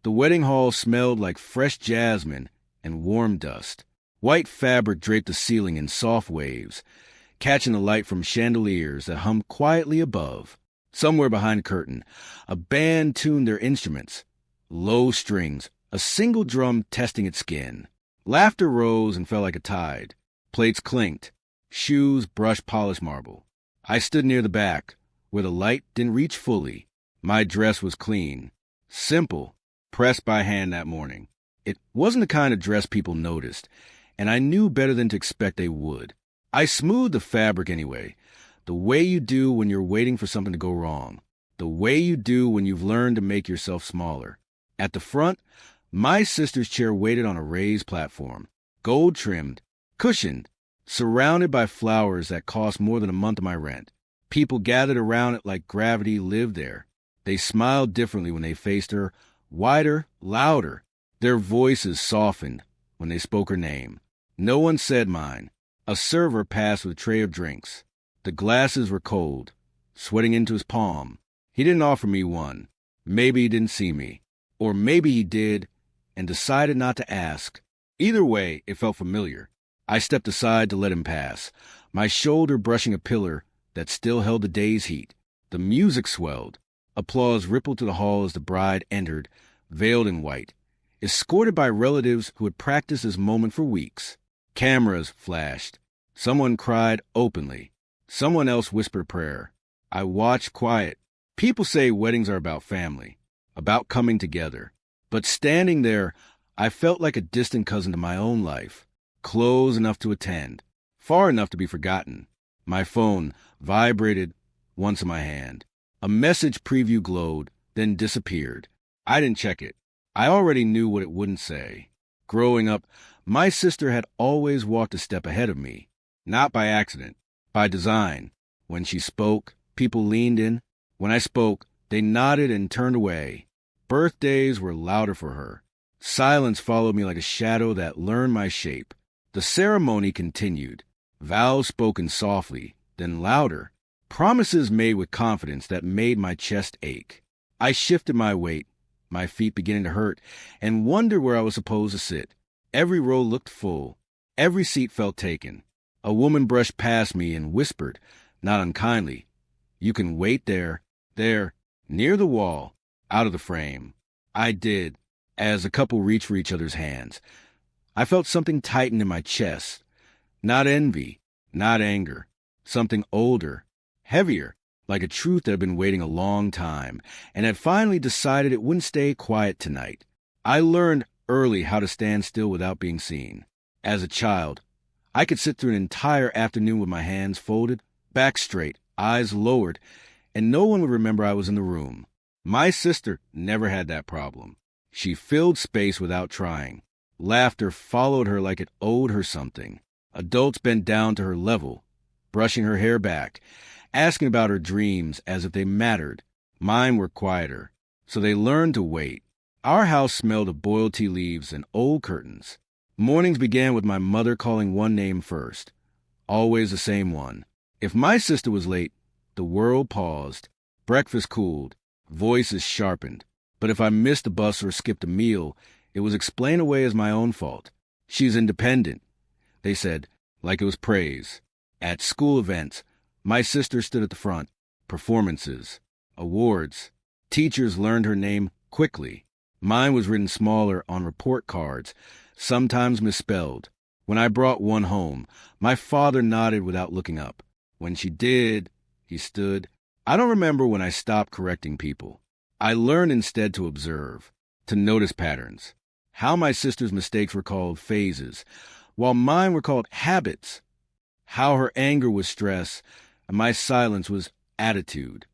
The wedding hall smelled like fresh jasmine and warm dust. White fabric draped the ceiling in soft waves, catching the light from chandeliers that hummed quietly above. Somewhere behind the curtain, a band tuned their instruments. Low strings, a single drum testing its skin. Laughter rose and fell like a tide. Plates clinked. Shoes brushed polished marble. I stood near the back, where the light didn't reach fully. My dress was clean, simple, pressed by hand that morning. It wasn't the kind of dress people noticed, and I knew better than to expect they would. I smoothed the fabric anyway, the way you do when you're waiting for something to go wrong, the way you do when you've learned to make yourself smaller. At the front, my sister's chair waited on a raised platform, gold-trimmed, cushioned, surrounded by flowers that cost more than a month of my rent. People gathered around it like gravity lived there. They smiled differently when they faced her, wider, louder. Their voices softened when they spoke her name. No one said mine. A server passed with a tray of drinks. The glasses were cold, sweating into his palm. He didn't offer me one. Maybe he didn't see me. Or maybe he did and decided not to ask. Either way, it felt familiar. I stepped aside to let him pass, my shoulder brushing a pillar that still held the day's heat. The music swelled. Applause rippled to the hall as the bride entered, veiled in white, escorted by relatives who had practiced this moment for weeks. Cameras flashed. Someone cried openly. Someone else whispered a prayer. I watched quiet. People say weddings are about family, about coming together. But standing there, I felt like a distant cousin to my own life, close enough to attend, far enough to be forgotten. My phone vibrated once in my hand. A message preview glowed, then disappeared. I didn't check it. I already knew what it wouldn't say. Growing up, my sister had always walked a step ahead of me, not by accident, by design. When she spoke, people leaned in. When I spoke, they nodded and turned away. Birthdays were louder for her. Silence followed me like a shadow that learned my shape. The ceremony continued. Vows spoken softly, then louder. Promises made with confidence that made my chest ache. I shifted my weight, my feet beginning to hurt, and wondered where I was supposed to sit. Every row looked full. Every seat felt taken. A woman brushed past me and whispered, not unkindly, "You can wait there, near the wall, out of the frame." I did, as the couple reached for each other's hands. I felt something tighten in my chest. Not envy, not anger. Something older, heavier, like a truth that had been waiting a long time, and had finally decided it wouldn't stay quiet tonight. I learned early how to stand still without being seen. As a child, I could sit through an entire afternoon with my hands folded, back straight, eyes lowered, and no one would remember I was in the room. My sister never had that problem. She filled space without trying. Laughter followed her like it owed her something. Adults bent down to her level, brushing her hair back, asking about her dreams as if they mattered. Mine were quieter, so they learned to wait. Our house smelled of boiled tea leaves and old curtains. Mornings began with my mother calling one name first, always the same one. If my sister was late, the world paused. Breakfast cooled, voices sharpened. But if I missed a bus or skipped a meal, it was explained away as my own fault. She's independent, they said, like it was praise. At school events, my sister stood at the front. Performances, awards. Teachers learned her name quickly. Mine was written smaller on report cards, sometimes misspelled. When I brought one home, my father nodded without looking up. When she did, he stood. I don't remember when I stopped correcting people. I learned instead to observe, to notice patterns. How my sister's mistakes were called phases, while mine were called habits. How her anger was stress, and my silence was attitude.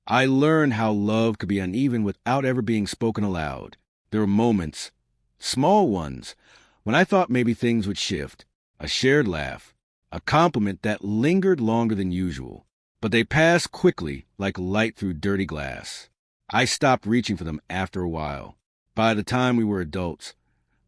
I learned how love could be uneven without ever being spoken aloud. There were moments, small ones, when I thought maybe things would shift. A shared laugh, a compliment that lingered longer than usual. But they passed quickly like light through dirty glass. I stopped reaching for them after a while. By the time we were adults,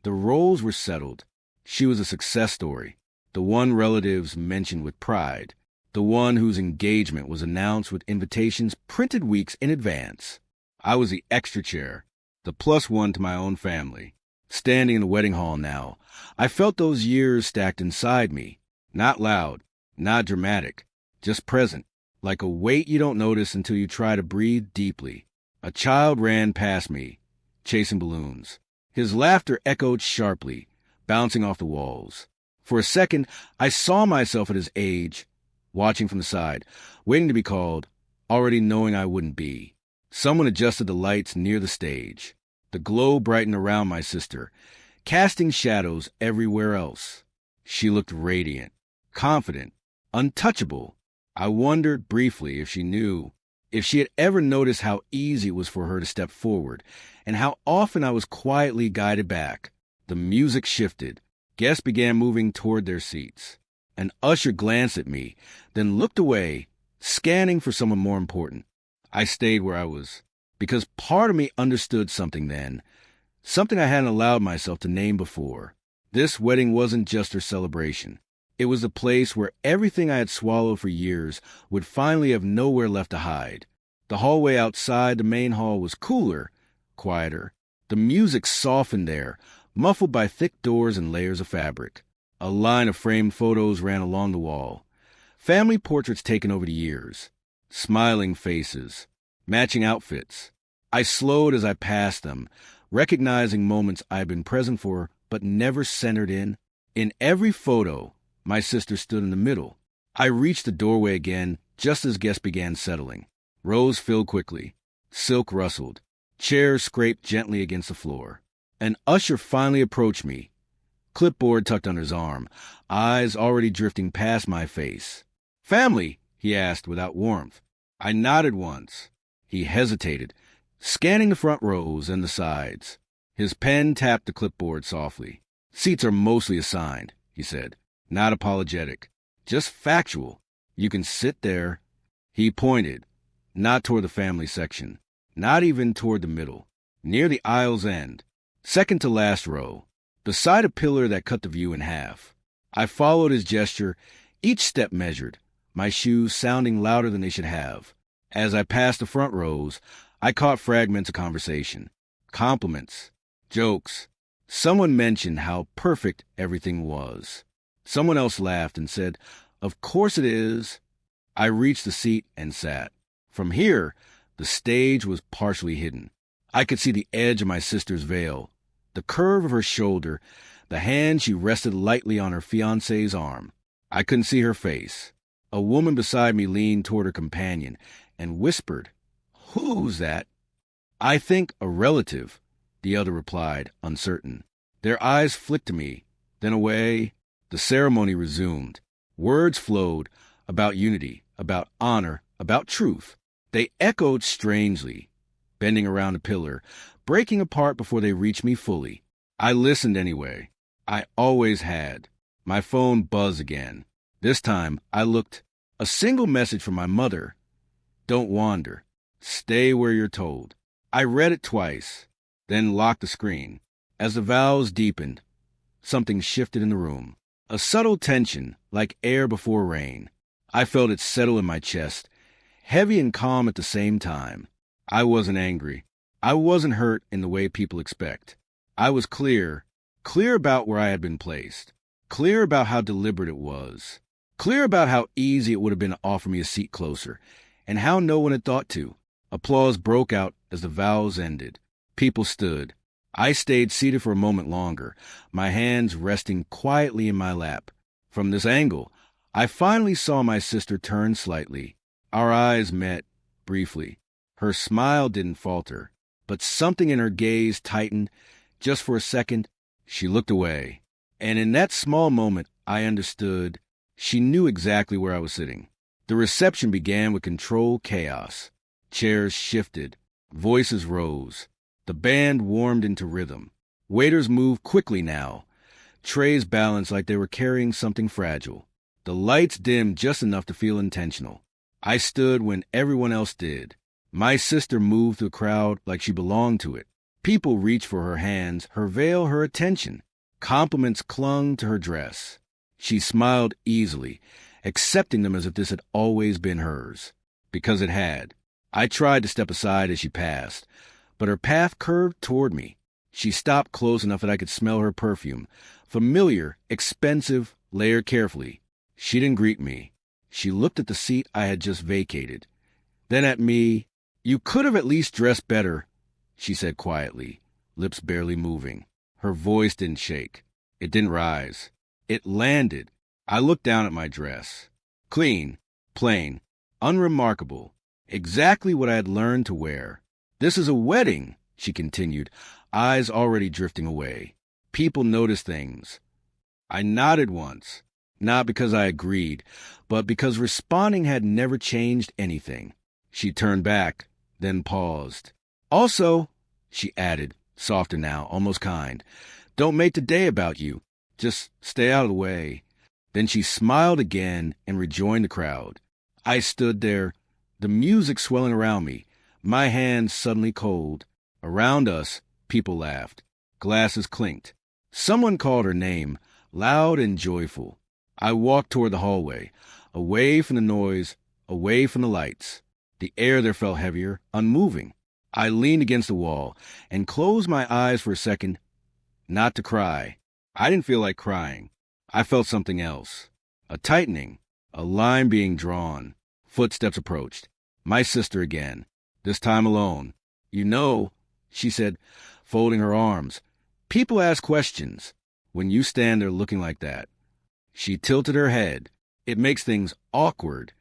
the roles were settled. She was a success story, the one relatives mentioned with pride, the one whose engagement was announced with invitations printed weeks in advance. I was the extra chair, the plus one to my own family. Standing in the wedding hall now, I felt those years stacked inside me. Not loud, not dramatic, just present, like a weight you don't notice until you try to breathe deeply. A child ran past me, chasing balloons. His laughter echoed sharply, bouncing off the walls. For a second, I saw myself at his age, watching from the side, waiting to be called, already knowing I wouldn't be. Someone adjusted the lights near the stage. The glow brightened around my sister, casting shadows everywhere else. She looked radiant, confident, untouchable. I wondered briefly if she knew, if she had ever noticed how easy it was for her to step forward, and how often I was quietly guided back. The music shifted. Guests began moving toward their seats. An usher glanced at me, then looked away, scanning for someone more important. I stayed where I was, because part of me understood something then, something I hadn't allowed myself to name before. This wedding wasn't just her celebration. It was the place where everything I had swallowed for years would finally have nowhere left to hide. The hallway outside the main hall was cooler, quieter. The music softened there, muffled by thick doors and layers of fabric. A line of framed photos ran along the wall. Family portraits taken over the years. Smiling faces. Matching outfits. I slowed as I passed them, recognizing moments I had been present for but never centered in. In every photo, my sister stood in the middle. I reached the doorway again just as guests began settling. Rows filled quickly. Silk rustled. Chairs scraped gently against the floor. An usher finally approached me, clipboard tucked under his arm, eyes already drifting past my face. "Family?" he asked without warmth. I nodded once. He hesitated, scanning the front rows and the sides. His pen tapped the clipboard softly. "Seats are mostly assigned," he said. Not apologetic, just factual. "You can sit there." He pointed, not toward the family section, not even toward the middle, near the aisle's end, second to last row, beside a pillar that cut the view in half. I followed his gesture, each step measured, my shoes sounding louder than they should have. As I passed the front rows, I caught fragments of conversation, compliments, jokes. Someone mentioned how perfect everything was. Someone else laughed and said, "Of course it is." I reached the seat and sat. From here, the stage was partially hidden. I could see the edge of my sister's veil, the curve of her shoulder, the hand she rested lightly on her fiancé's arm. I couldn't see her face. A woman beside me leaned toward her companion and whispered, "Who's that?" "I think a relative," the other replied, uncertain. Their eyes flicked to me, then away. The ceremony resumed. Words flowed about unity, about honor, about truth. They echoed strangely, bending around a pillar, breaking apart before they reached me fully. I listened anyway. I always had. My phone buzzed again. This time, I looked. A single message from my mother. "Don't wander. Stay where you're told." I read it twice, then locked the screen. As the vows deepened, something shifted in the room. A subtle tension, like air before rain. I felt it settle in my chest, heavy and calm at the same time. I wasn't angry. I wasn't hurt in the way people expect. I was clear about where I had been placed, clear about how deliberate it was, clear about how easy it would have been to offer me a seat closer, and how no one had thought to. Applause broke out as the vows ended. People stood. I stayed seated for a moment longer, my hands resting quietly in my lap. From this angle, I finally saw my sister turn slightly. Our eyes met, briefly. Her smile didn't falter, but something in her gaze tightened. Just for a second, she looked away. And in that small moment, I understood. She knew exactly where I was sitting. The reception began with controlled chaos. Chairs shifted. Voices rose. The band warmed into rhythm. Waiters moved quickly now. Trays balanced like they were carrying something fragile. The lights dimmed just enough to feel intentional. I stood when everyone else did. My sister moved through the crowd like she belonged to it. People reached for her hands, her veil, her attention. Compliments clung to her dress. She smiled easily, accepting them as if this had always been hers. Because it had. I tried to step aside as she passed, but her path curved toward me. She stopped close enough that I could smell her perfume. Familiar, expensive, layered carefully. She didn't greet me. She looked at the seat I had just vacated. Then at me. "You could have at least dressed better," she said quietly, lips barely moving. Her voice didn't shake. It didn't rise. It landed. I looked down at my dress. Clean, plain, unremarkable. Exactly what I had learned to wear. "This is a wedding," she continued, eyes already drifting away. "People notice things." I nodded once, not because I agreed, but because responding had never changed anything. She turned back, then paused. "Also," she added, softer now, almost kind, "don't make the day about you. Just stay out of the way." Then she smiled again and rejoined the crowd. I stood there, the music swelling around me, my hands suddenly cold. Around us, people laughed. Glasses clinked. Someone called her name, loud and joyful. I walked toward the hallway, away from the noise, away from the lights. The air there felt heavier, unmoving. I leaned against the wall and closed my eyes for a second, not to cry. I didn't feel like crying. I felt something else. A tightening, a line being drawn. Footsteps approached. My sister again, this time alone. "You know," she said, folding her arms, "people ask questions when you stand there looking like that." She tilted her head. "It makes things awkward."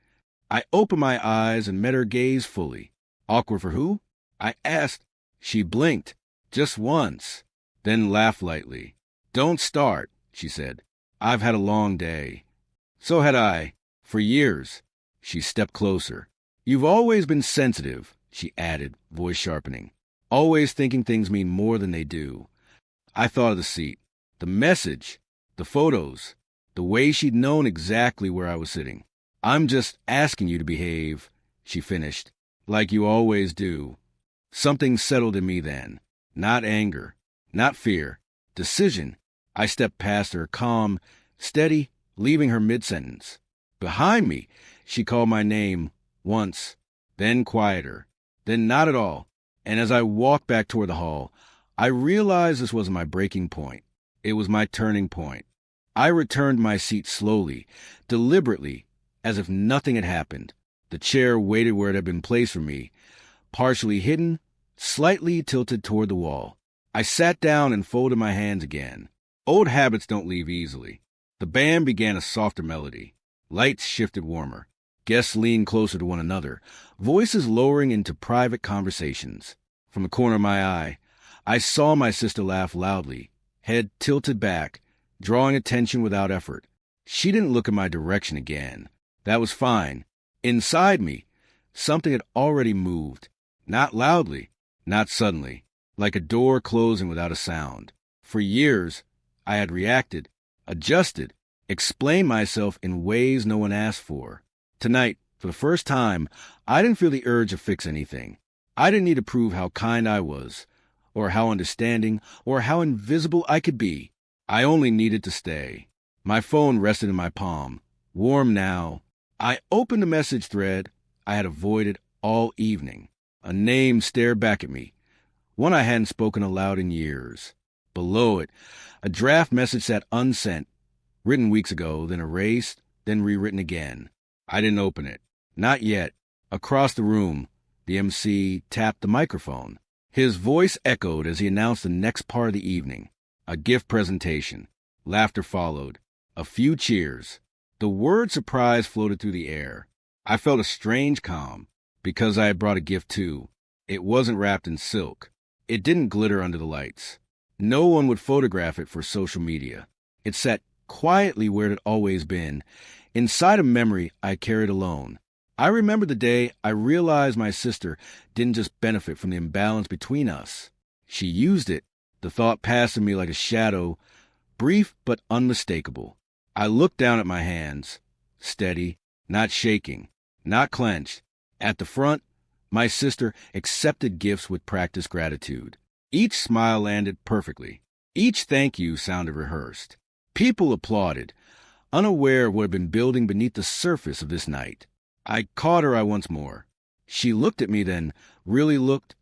I opened my eyes and met her gaze fully. "Awkward for who?" I asked. She blinked, just once, then laughed lightly. "Don't start," she said. "I've had a long day." "So had I, for years." She stepped closer. "You've always been sensitive," she added, voice sharpening. "Always thinking things mean more than they do." I thought of the seat, the message, the photos, the way she'd known exactly where I was sitting. "I'm just asking you to behave," she finished, "like you always do." Something settled in me then. Not anger, not fear. Decision. I stepped past her, calm, steady, leaving her mid-sentence. Behind me, she called my name once, then quieter, then not at all. And as I walked back toward the hall, I realized this wasn't my breaking point. It was my turning point. I returned to my seat slowly, deliberately, as if nothing had happened. The chair waited where it had been placed for me, partially hidden, slightly tilted toward the wall. I sat down and folded my hands again. Old habits don't leave easily. The band began a softer melody. Lights shifted warmer. Guests leaned closer to one another, voices lowering into private conversations. From the corner of my eye, I saw my sister laugh loudly, head tilted back, drawing attention without effort. She didn't look in my direction again. That was fine. Inside me, something had already moved. Not loudly, not suddenly, like a door closing without a sound. For years, I had reacted, adjusted, explained myself in ways no one asked for. Tonight, for the first time, I didn't feel the urge to fix anything. I didn't need to prove how kind I was, or how understanding, or how invisible I could be. I only needed to stay. My phone rested in my palm, warm now. I opened the message thread I had avoided all evening. A name stared back at me, one I hadn't spoken aloud in years. Below it, a draft message sat unsent, written weeks ago, then erased, then rewritten again. I didn't open it. Not yet. Across the room, the MC tapped the microphone. His voice echoed as he announced the next part of the evening. A gift presentation. Laughter followed. A few cheers. The word surprise floated through the air. I felt a strange calm, because I had brought a gift too. It wasn't wrapped in silk. It didn't glitter under the lights. No one would photograph it for social media. It sat quietly where it had always been, inside a memory I carried alone. I remember the day I realized my sister didn't just benefit from the imbalance between us. She used it. The thought passed in me like a shadow, brief but unmistakable. I looked down at my hands, steady, not shaking, not clenched. At the front, my sister accepted gifts with practiced gratitude. Each smile landed perfectly. Each thank you sounded rehearsed. People applauded, unaware of what had been building beneath the surface of this night. I caught her eye once more. She looked at me then, really looked,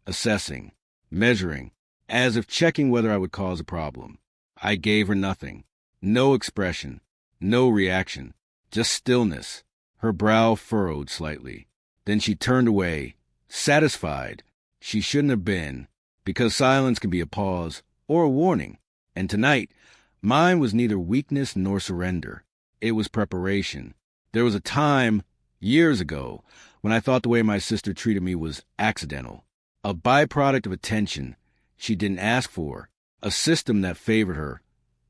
assessing, measuring, as if checking whether I would cause a problem. I gave her nothing. No expression, no reaction, just stillness. Her brow furrowed slightly. Then she turned away, satisfied. She shouldn't have been, because silence can be a pause or a warning. And tonight, mine was neither weakness nor surrender. It was preparation. There was a time, years ago, when I thought the way my sister treated me was accidental, a byproduct of attention she didn't ask for, a system that favored her,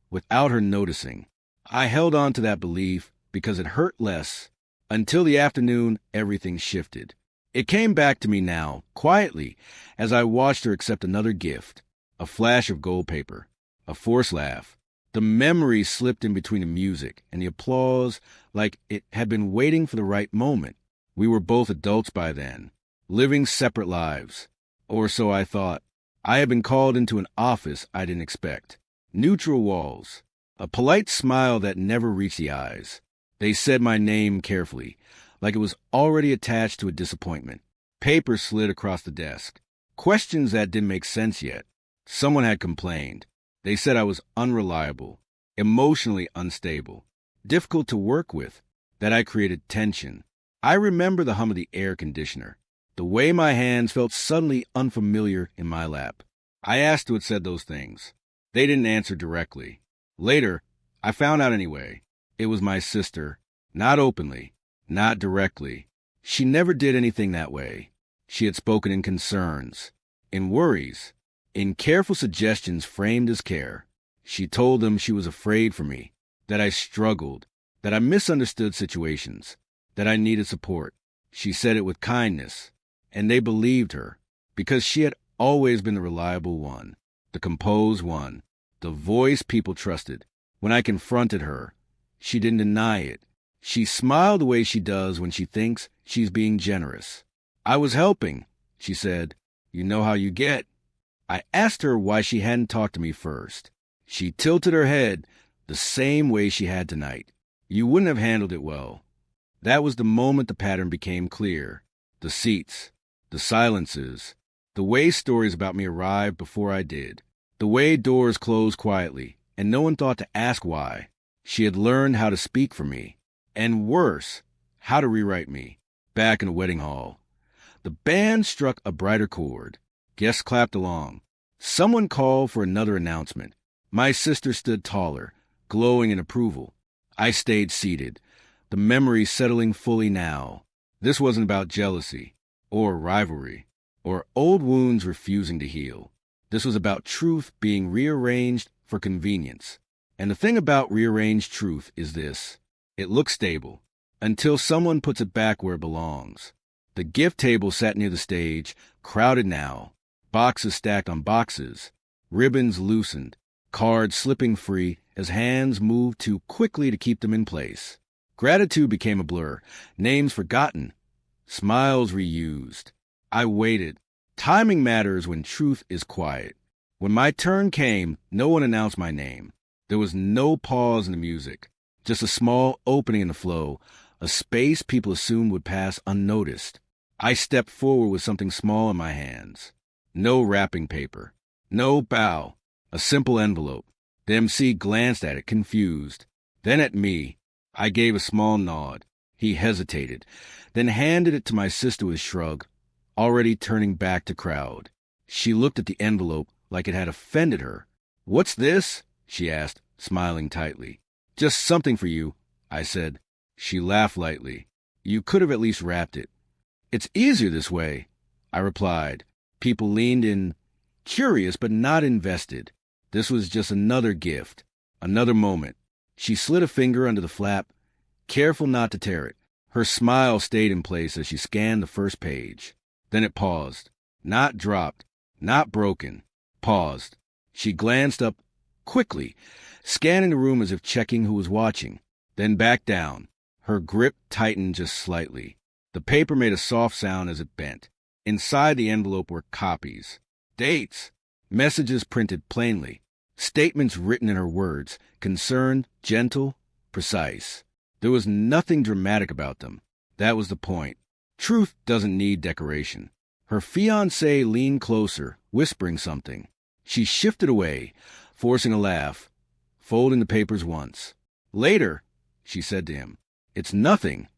without her noticing. I held on to that belief because it hurt less. Until the afternoon, everything shifted. It came back to me now, quietly, as I watched her accept another gift, a flash of gold paper, a forced laugh. The memory slipped in between the music and the applause like it had been waiting for the right moment. We were both adults by then, living separate lives. Or so I thought. I had been called into an office I didn't expect. Neutral walls, a polite smile that never reached the eyes. They said my name carefully, like it was already attached to a disappointment. Paper slid across the desk. Questions that didn't make sense yet. Someone had complained. They said I was unreliable, emotionally unstable, difficult to work with, that I created tension. I remember the hum of the air conditioner, the way my hands felt suddenly unfamiliar in my lap. I asked who had said those things. They didn't answer directly. Later, I found out anyway. It was my sister, not openly, not directly. She never did anything that way. She had spoken in concerns, in worries, in careful suggestions framed as care. She told them she was afraid for me, that I struggled, that I misunderstood situations, that I needed support. She said it with kindness, and they believed her, because she had always been the reliable one, the composed one, the voice people trusted. When I confronted her, she didn't deny it. She smiled the way she does when she thinks she's being generous. I was helping, she said. You know how you get. I asked her why she hadn't talked to me first. She tilted her head the same way she had tonight. You wouldn't have handled it well. That was the moment the pattern became clear. The seats, the silences, the way stories about me arrived before I did, the way doors closed quietly, and no one thought to ask why. She had learned how to speak for me, and worse, how to rewrite me. Back in the wedding hall, the band struck a brighter chord. Guests clapped along. Someone called for another announcement. My sister stood taller, glowing in approval. I stayed seated, the memory settling fully now. This wasn't about jealousy, or rivalry, or old wounds refusing to heal. This was about truth being rearranged for convenience. And the thing about rearranged truth is this. It looks stable, until someone puts it back where it belongs. The gift table sat near the stage, crowded now. Boxes stacked on boxes, ribbons loosened, cards slipping free as hands moved too quickly to keep them in place. Gratitude became a blur, names forgotten, smiles reused. I waited. Timing matters when truth is quiet. When my turn came, no one announced my name. There was no pause in the music, just a small opening in the flow, a space people assumed would pass unnoticed. I stepped forward with something small in my hands. No wrapping paper, no bow, a simple envelope. The MC glanced at it, confused. Then at me. I gave a small nod. He hesitated, then handed it to my sister with a shrug, already turning back to crowd. She looked at the envelope like it had offended her. "What's this?" she asked, smiling tightly. "Just something for you," I said. She laughed lightly. "You could have at least wrapped it." "It's easier this way," I replied. People leaned in, curious but not invested. This was just another gift, another moment. She slid a finger under the flap, careful not to tear it. Her smile stayed in place as she scanned the first page. Then it paused. Not dropped, not broken. Paused. She glanced up quickly, scanning the room as if checking who was watching. Then back down. Her grip tightened just slightly. The paper made a soft sound as it bent. Inside the envelope were copies. Dates. Messages printed plainly. Statements written in her words. Concerned, gentle, precise. There was nothing dramatic about them. That was the point. Truth doesn't need decoration. Her fiancé leaned closer, whispering something. She shifted away, forcing a laugh, folding the papers once. "Later," she said to him. "It's nothing."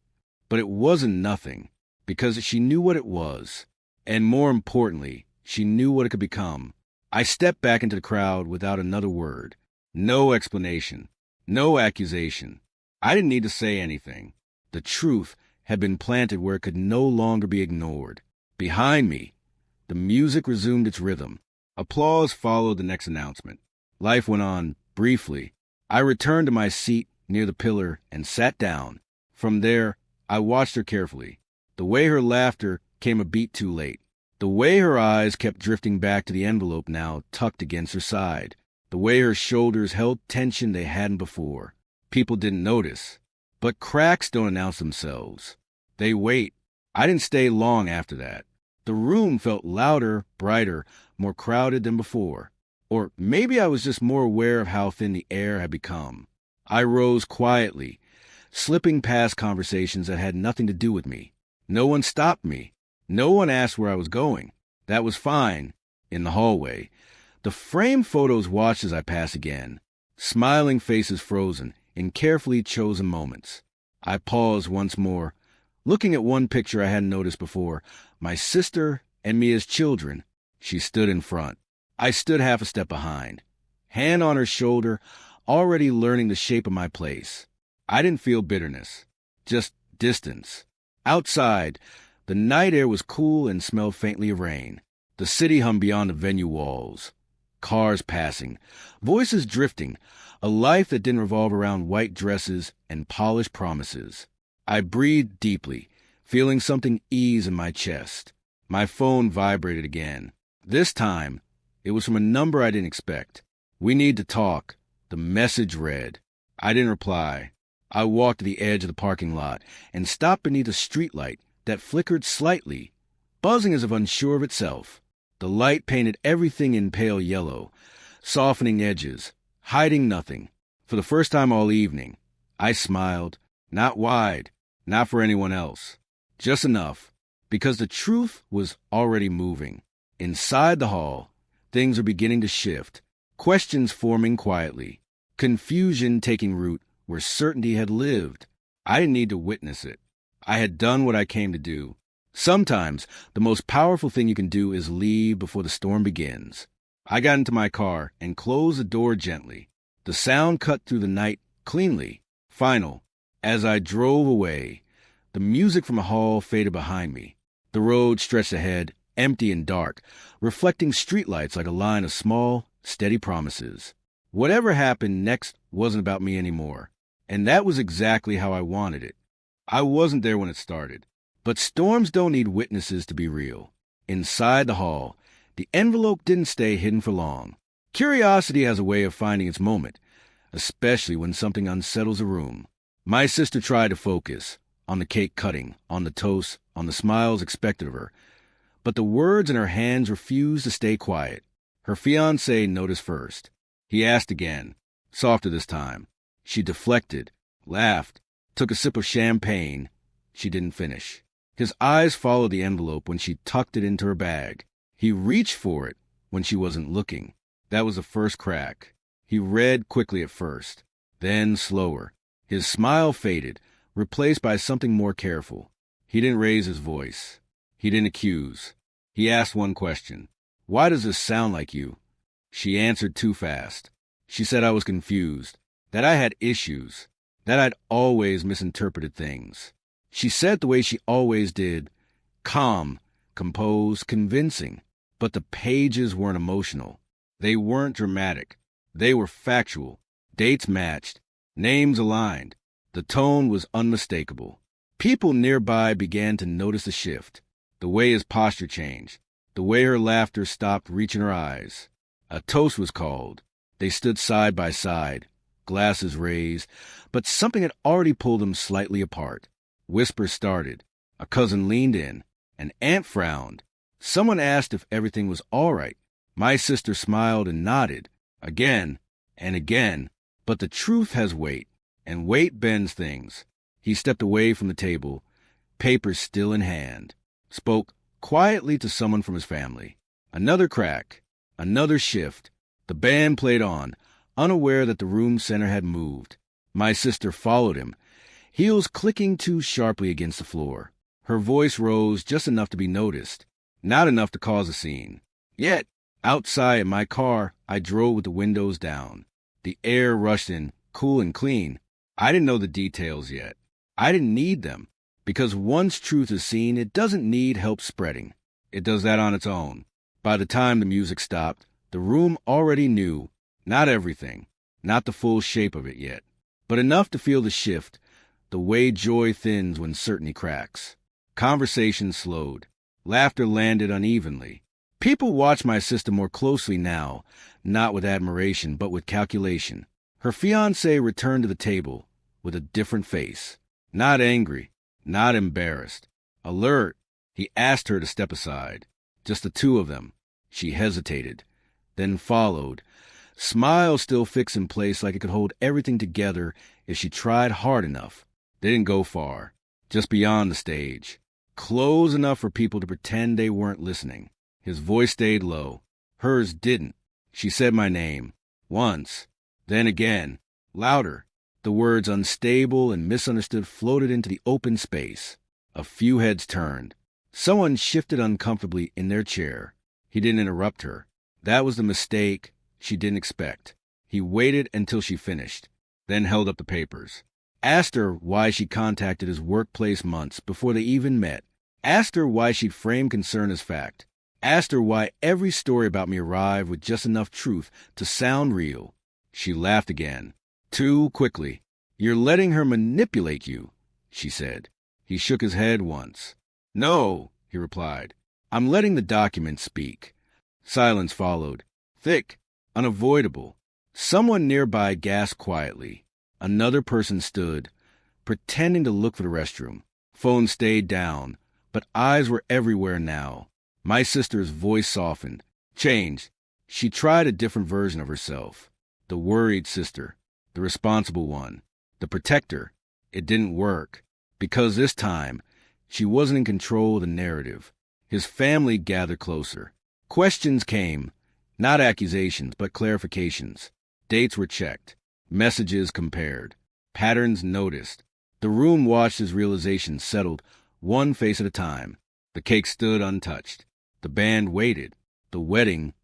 But it wasn't nothing, because she knew what it was. And more importantly, she knew what it could become. I stepped back into the crowd without another word. No explanation. No accusation. I didn't need to say anything. The truth had been planted where it could no longer be ignored. Behind me, the music resumed its rhythm. Applause followed the next announcement. Life went on, briefly. I returned to my seat near the pillar and sat down. From there, I watched her carefully. The way her laughter came a beat too late. The way her eyes kept drifting back to the envelope now tucked against her side. The way her shoulders held tension they hadn't before. People didn't notice. But cracks don't announce themselves. They wait. I didn't stay long after that. The room felt louder, brighter, more crowded than before. Or maybe I was just more aware of how thin the air had become. I rose quietly, slipping past conversations that had nothing to do with me. No one stopped me. No one asked where I was going. That was fine. In the hallway, the framed photos watched as I passed again. Smiling faces frozen in carefully chosen moments. I paused once more, looking at one picture I hadn't noticed before, my sister and me as children. She stood in front. I stood half a step behind, hand on her shoulder, already learning the shape of my place. I didn't feel bitterness, just distance. Outside, the night air was cool and smelled faintly of rain. The city hummed beyond the venue walls. Cars passing, voices drifting, a life that didn't revolve around white dresses and polished promises. I breathed deeply, feeling something ease in my chest. My phone vibrated again. This time, it was from a number I didn't expect. "We need to talk," the message read. I didn't reply. I walked to the edge of the parking lot and stopped beneath a streetlight that flickered slightly, buzzing as if unsure of itself. The light painted everything in pale yellow, softening edges, hiding nothing. For the first time all evening, I smiled, not wide, not for anyone else, just enough, because the truth was already moving. Inside the hall, things were beginning to shift, questions forming quietly, confusion taking root where certainty had lived. I didn't need to witness it. I had done what I came to do. Sometimes the most powerful thing you can do is leave before the storm begins. I got into my car and closed the door gently. The sound cut through the night cleanly, final. As I drove away, the music from the hall faded behind me. The road stretched ahead, empty and dark, reflecting streetlights like a line of small, steady promises. Whatever happened next wasn't about me anymore, and that was exactly how I wanted it. I wasn't there when it started. But storms don't need witnesses to be real. Inside the hall, the envelope didn't stay hidden for long. Curiosity has a way of finding its moment, especially when something unsettles a room. My sister tried to focus on the cake cutting, on the toast, on the smiles expected of her. But the words in her hands refused to stay quiet. Her fiancé noticed first. He asked again, softer this time. She deflected, laughed, took a sip of champagne. She didn't finish. His eyes followed the envelope when she tucked it into her bag. He reached for it when she wasn't looking. That was the first crack. He read quickly at first, then slower. His smile faded, replaced by something more careful. He didn't raise his voice. He didn't accuse. He asked one question. "Why does this sound like you?" She answered too fast. She said I was confused, that I had issues, that I'd always misinterpreted things. She said the way she always did, calm, composed, convincing. But the pages weren't emotional. They weren't dramatic. They were factual. Dates matched. Names aligned. The tone was unmistakable. People nearby began to notice the shift. The way his posture changed. The way her laughter stopped reaching her eyes. A toast was called. They stood side by side, glasses raised, but something had already pulled them slightly apart. Whispers started. A cousin leaned in. An aunt frowned. Someone asked if everything was all right. My sister smiled and nodded. Again and again. But the truth has weight, and weight bends things. He stepped away from the table, papers still in hand. Spoke quietly to someone from his family. Another crack, another shift. The band played on, unaware that the room center had moved. My sister followed him, heels clicking too sharply against the floor. Her voice rose just enough to be noticed, not enough to cause a scene. Yet, outside in my car, I drove with the windows down. The air rushed in, cool and clean. I didn't know the details yet. I didn't need them, because once truth is seen, it doesn't need help spreading. It does that on its own. By the time the music stopped, the room already knew, not everything, not the full shape of it yet, but enough to feel the shift, the way joy thins when certainty cracks. Conversation slowed. Laughter landed unevenly. People watched my sister more closely now, not with admiration, but with calculation. Her fiancé returned to the table with a different face. Not angry, not embarrassed. Alert, he asked her to step aside. Just the two of them. She hesitated, then followed, smile still fixed in place like it could hold everything together if she tried hard enough. They didn't go far, just beyond the stage. Close enough for people to pretend they weren't listening. His voice stayed low. Hers didn't. She said my name. Once. Then again. Louder. The words unstable and misunderstood floated into the open space. A few heads turned. Someone shifted uncomfortably in their chair. He didn't interrupt her. That was the mistake she didn't expect. He waited until she finished, then held up the papers. Asked her why she contacted his workplace months before they even met. Asked her why she'd framed concern as fact. Asked her why every story about me arrived with just enough truth to sound real. She laughed again. Too quickly. You're letting her manipulate you, she said. He shook his head once. No, he replied. I'm letting the documents speak. Silence followed. Thick, unavoidable. Someone nearby gasped quietly. Another person stood, pretending to look for the restroom. Phone stayed down, but eyes were everywhere now. My sister's voice softened, changed. She tried a different version of herself. The worried sister, the responsible one, the protector. It didn't work, because this time, she wasn't in control of the narrative. His family gathered closer. Questions came, not accusations, but clarifications. Dates were checked. Messages compared. Patterns noticed. The room watched as realization settled, one face at a time. The cake stood untouched. The band waited. The wedding,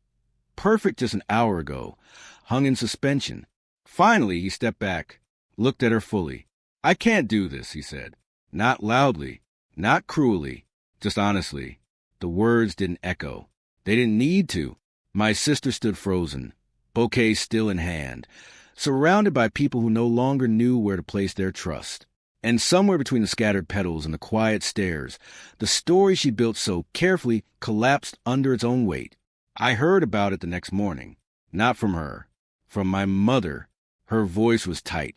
perfect just an hour ago, hung in suspension. Finally, he stepped back, looked at her fully. I can't do this, he said. Not loudly, not cruelly, just honestly. The words didn't echo. They didn't need to. My sister stood frozen, bouquet still in hand, surrounded by people who no longer knew where to place their trust. And somewhere between the scattered petals and the quiet stares, the story she built so carefully collapsed under its own weight. I heard about it the next morning. Not from her. From my mother. Her voice was tight,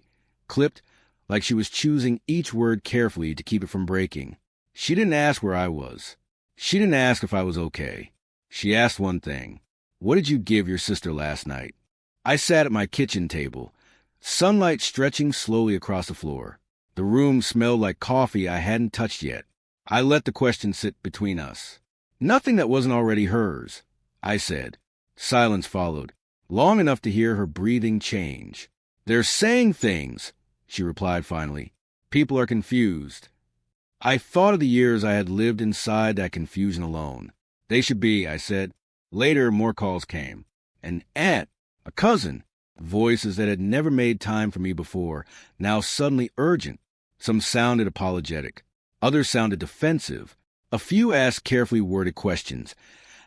clipped, like she was choosing each word carefully to keep it from breaking. She didn't ask where I was. She didn't ask if I was okay. She asked one thing. What did you give your sister last night? I sat at my kitchen table, sunlight stretching slowly across the floor. The room smelled like coffee I hadn't touched yet. I let the question sit between us. Nothing that wasn't already hers, I said. Silence followed, long enough to hear her breathing change. They're saying things, she replied finally. People are confused. I thought of the years I had lived inside that confusion alone. They should be, I said. Later, more calls came. An aunt, a cousin, voices that had never made time for me before, now suddenly urgent. Some sounded apologetic. Others sounded defensive. A few asked carefully worded questions,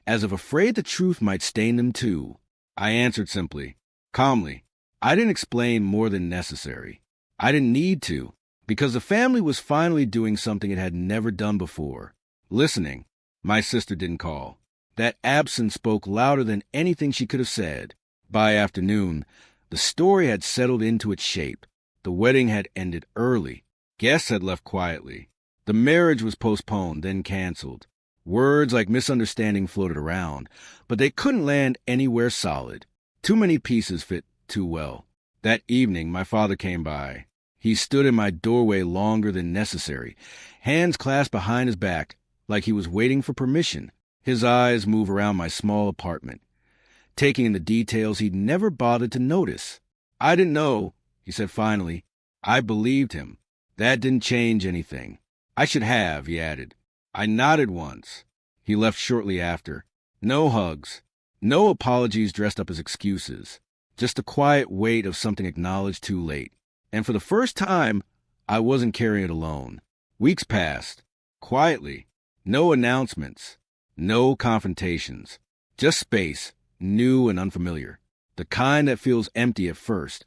as if afraid the truth might stain them too. I answered simply, calmly. I didn't explain more than necessary. I didn't need to, because the family was finally doing something it had never done before. Listening. My sister didn't call. That absence spoke louder than anything she could have said. By afternoon, the story had settled into its shape. The wedding had ended early. Guests had left quietly. The marriage was postponed, then canceled. Words like misunderstanding floated around, but they couldn't land anywhere solid. Too many pieces fit too well. That evening, my father came by. He stood in my doorway longer than necessary, hands clasped behind his back, like he was waiting for permission. His eyes move around my small apartment, taking in the details he'd never bothered to notice. "I didn't know," he said finally. I believed him. That didn't change anything. "I should have," he added. I nodded once. He left shortly after. No hugs. No apologies dressed up as excuses. Just the quiet weight of something acknowledged too late. And for the first time, I wasn't carrying it alone. Weeks passed. Quietly. No announcements. No confrontations. Just space, new and unfamiliar. The kind that feels empty at first,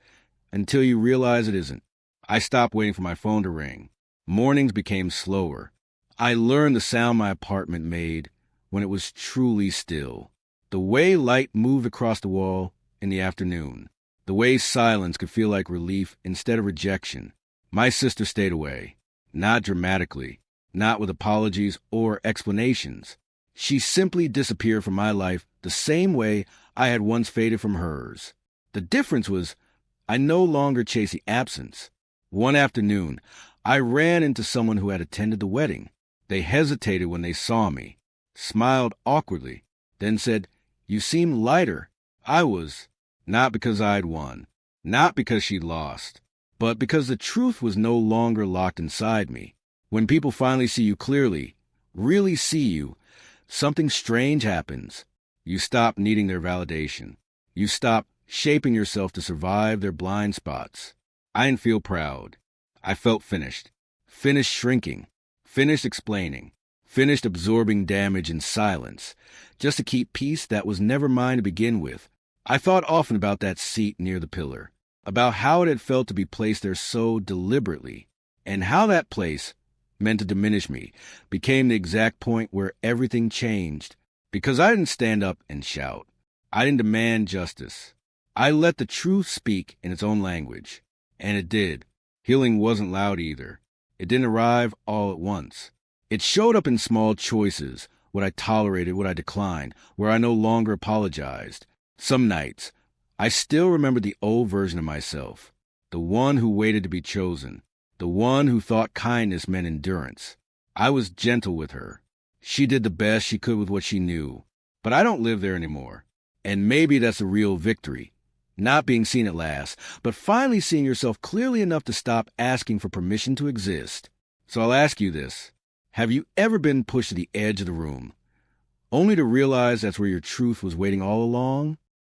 until you realize it isn't. I stopped waiting for my phone to ring. Mornings became slower. I learned the sound my apartment made when it was truly still. The way light moved across the wall in the afternoon. The way silence could feel like relief instead of rejection. My sister stayed away. Not dramatically. Not with apologies or explanations. She simply disappeared from my life the same way I had once faded from hers. The difference was I no longer chased the absence. One afternoon, I ran into someone who had attended the wedding. They hesitated when they saw me, smiled awkwardly, then said, "You seem lighter." I was, not because I'd won, not because she'd lost, but because the truth was no longer locked inside me. When people finally see you clearly, really see you, something strange happens. You stop needing their validation. You stop shaping yourself to survive their blind spots. I didn't feel proud. I felt finished. Finished shrinking. Finished explaining. Finished absorbing damage in silence, just to keep peace that was never mine to begin with. I thought often about that seat near the pillar, about how it had felt to be placed there so deliberately, and how that place, meant to diminish me, became the exact point where everything changed. Because I didn't stand up and shout. I didn't demand justice. I let the truth speak in its own language. And it did. Healing wasn't loud either. It didn't arrive all at once. It showed up in small choices, what I tolerated, what I declined, where I no longer apologized. Some nights, I still remembered the old version of myself, the one who waited to be chosen, the one who thought kindness meant endurance. I was gentle with her. She did the best she could with what she knew. But I don't live there anymore. And maybe that's a real victory. Not being seen at last, but finally seeing yourself clearly enough to stop asking for permission to exist. So I'll ask you this. Have you ever been pushed to the edge of the room, only to realize that's where your truth was waiting all along?